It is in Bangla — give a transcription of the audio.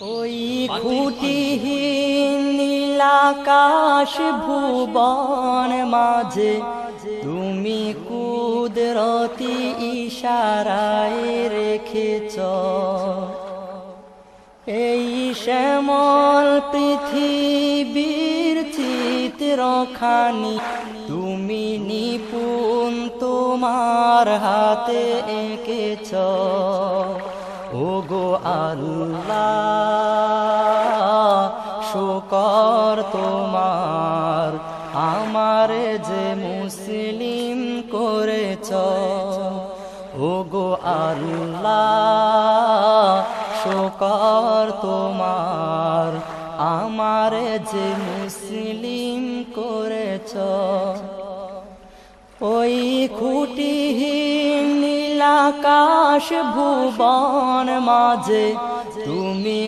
ওই খুঁটিহীন নীলাকাশ ভুবন মাঝে তুমি কুদরতি ইশারায় রেখেছ এই শ্যামল পৃথিবীর চিত্রখানি তুমি নিপুণ তোমার হাতে এঁকেছ। ওগো আল্লাহ শুকর তোমার আমারে যে মুসলিম করেছ। ওগো আল্লাহ শুকর তোমার আমারে যে মুসলিম করেছ। ওই খুঁটিহীন নীলাকাশ ভুবন মাঝে তুমি